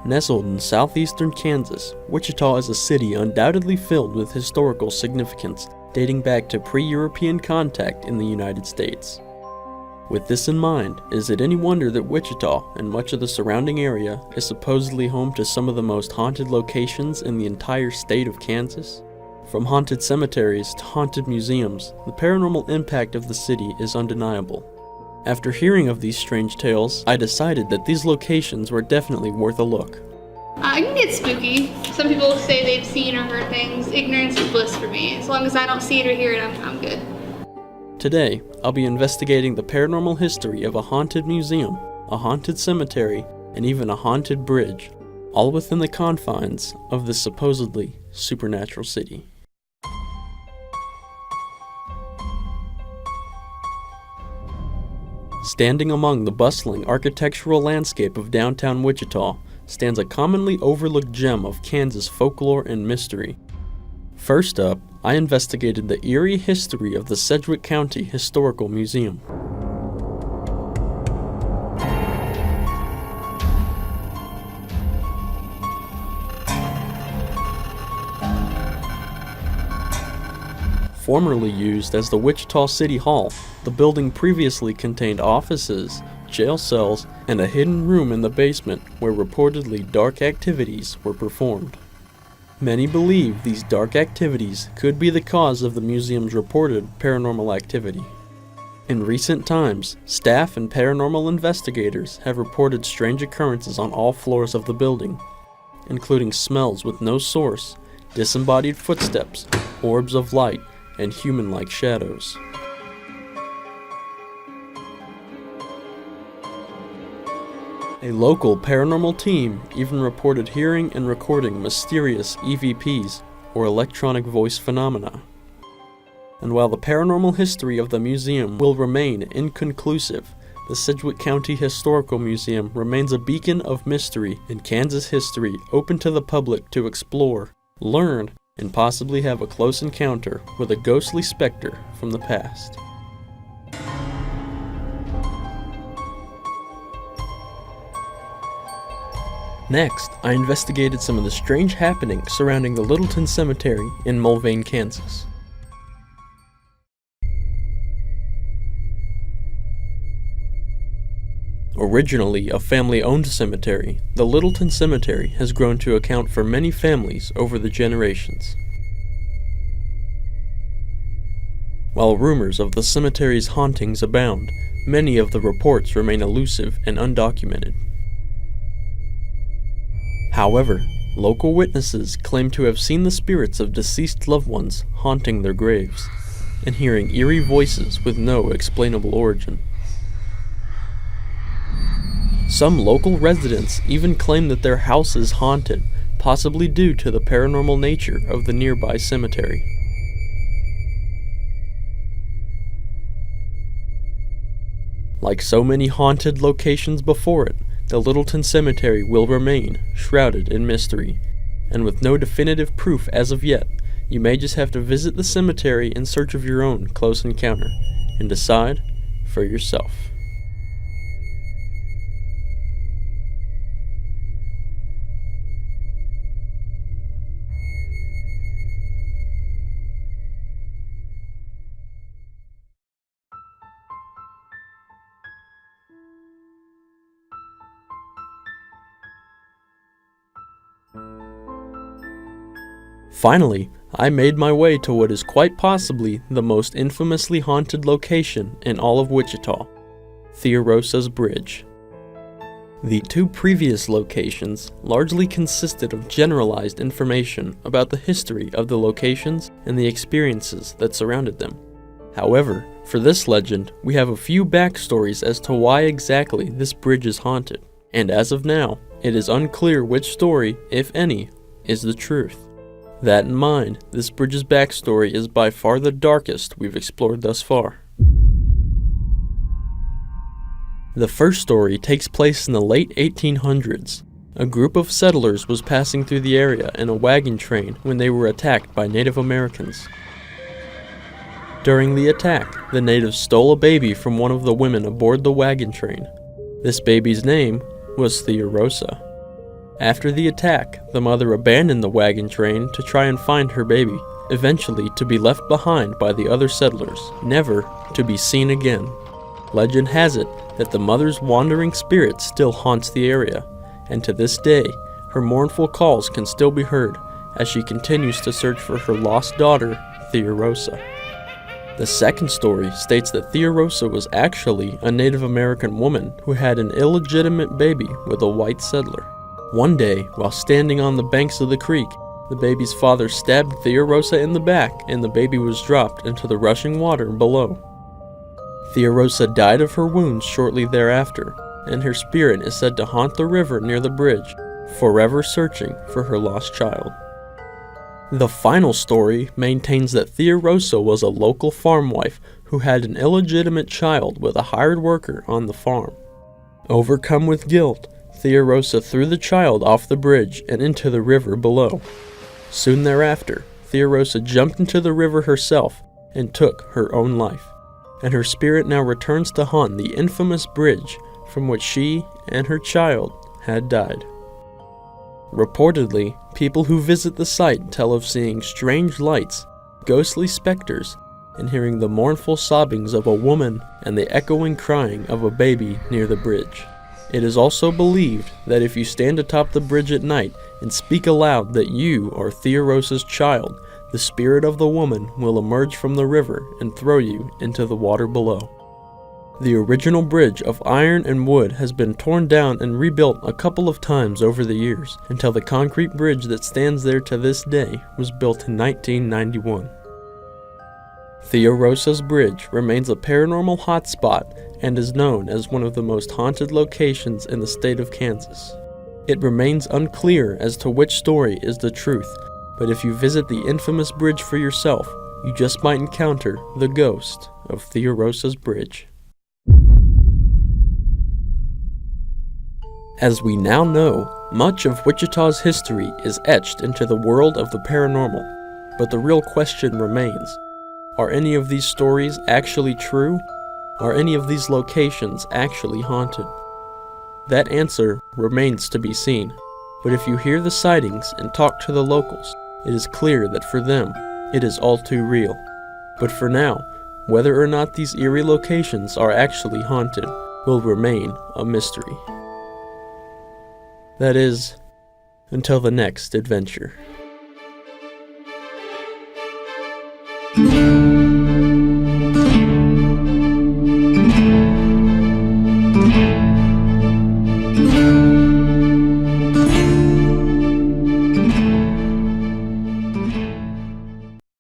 Nestled in southeastern Kansas, Wichita is a city undoubtedly filled with historical significance dating back to pre-European contact in the United States. With this in mind, is it any wonder that Wichita and much of the surrounding area is supposedly home to some of the most haunted locations in the entire state of Kansas? From haunted cemeteries to haunted museums, the paranormal impact of the city is undeniable. After hearing of these strange tales, I decided that these locations were definitely worth a look. I can get spooky. Some people say they've seen or heard things. Ignorance is bliss for me. As long as I don't see it or hear it, I'm good. Today, I'll be investigating the paranormal history of a haunted museum, a haunted cemetery, and even a haunted bridge, all within the confines of this supposedly supernatural city. Standing among the bustling architectural landscape of downtown Wichita stands a commonly overlooked gem of Kansas folklore and mystery. First up, I investigated the eerie history of the Sedgwick County Historical Museum. Formerly used as the Wichita City Hall, the building previously contained offices, jail cells, and a hidden room in the basement where reportedly dark activities were performed. Many believe these dark activities could be the cause of the museum's reported paranormal activity. In recent times, staff and paranormal investigators have reported strange occurrences on all floors of the building, including smells with no source, disembodied footsteps, orbs of light, and human-like shadows. A local paranormal team even reported hearing and recording mysterious EVPs, or electronic voice phenomena. And while the paranormal history of the museum will remain inconclusive, the Sedgwick County Historical Museum remains a beacon of mystery in Kansas history, open to the public to explore, learn, and possibly have a close encounter with a ghostly specter from the past. Next, I investigated some of the strange happenings surrounding the Littleton Cemetery in Mulvane, Kansas. Originally a family-owned cemetery, the Littleton Cemetery has grown to account for many families over the generations. While rumors of the cemetery's hauntings abound, many of the reports remain elusive and undocumented. However, local witnesses claim to have seen the spirits of deceased loved ones haunting their graves, and hearing eerie voices with no explainable origin. Some local residents even claim that their house is haunted, possibly due to the paranormal nature of the nearby cemetery. Like so many haunted locations before it, the Littleton Cemetery will remain shrouded in mystery, and with no definitive proof as of yet, you may just have to visit the cemetery in search of your own close encounter, and decide for yourself. Finally, I made my way to what is quite possibly the most infamously haunted location in all of Wichita, Theorosa's Bridge. The two previous locations largely consisted of generalized information about the history of the locations and the experiences that surrounded them. However, for this legend, we have a few backstories as to why exactly this bridge is haunted, and as of now, it is unclear which story, if any, is the truth. That in mind, this bridge's backstory is by far the darkest we've explored thus far. The first story takes place in the late 1800s. A group of settlers was passing through the area in a wagon train when they were attacked by Native Americans. During the attack, the natives stole a baby from one of the women aboard the wagon train. This baby's name was Theorosa. After the attack, the mother abandoned the wagon train to try and find her baby, eventually to be left behind by the other settlers, never to be seen again. Legend has it that the mother's wandering spirit still haunts the area, and to this day, her mournful calls can still be heard as she continues to search for her lost daughter, Theorosa. The second story states that Theorosa was actually a Native American woman who had an illegitimate baby with a white settler. One day, while standing on the banks of the creek, the baby's father stabbed Theorosa in the back and the baby was dropped into the rushing water below. Theorosa died of her wounds shortly thereafter, and her spirit is said to haunt the river near the bridge, forever searching for her lost child. The final story maintains that Theorosa was a local farm wife who had an illegitimate child with a hired worker on the farm. Overcome with guilt, Theorosa threw the child off the bridge and into the river below. Soon thereafter, Theorosa jumped into the river herself and took her own life, and her spirit now returns to haunt the infamous bridge from which she and her child had died. Reportedly, people who visit the site tell of seeing strange lights, ghostly specters, and hearing the mournful sobbings of a woman and the echoing crying of a baby near the bridge. It is also believed that if you stand atop the bridge at night and speak aloud that you are Theorosa's child, the spirit of the woman will emerge from the river and throw you into the water below. The original bridge of iron and wood has been torn down and rebuilt a couple of times over the years, until the concrete bridge that stands there to this day was built in 1991. Theorosa's Bridge remains a paranormal hotspot and is known as one of the most haunted locations in the state of Kansas. It remains unclear as to which story is the truth, but if you visit the infamous bridge for yourself, you just might encounter the ghost of Theorosa's Bridge. As we now know, much of Wichita's history is etched into the world of the paranormal, but the real question remains, are any of these stories actually true? Are any of these locations actually haunted? That answer remains to be seen, but if you hear the sightings and talk to the locals, it is clear that for them, it is all too real. But for now, whether or not these eerie locations are actually haunted will remain a mystery. That is, until the next adventure.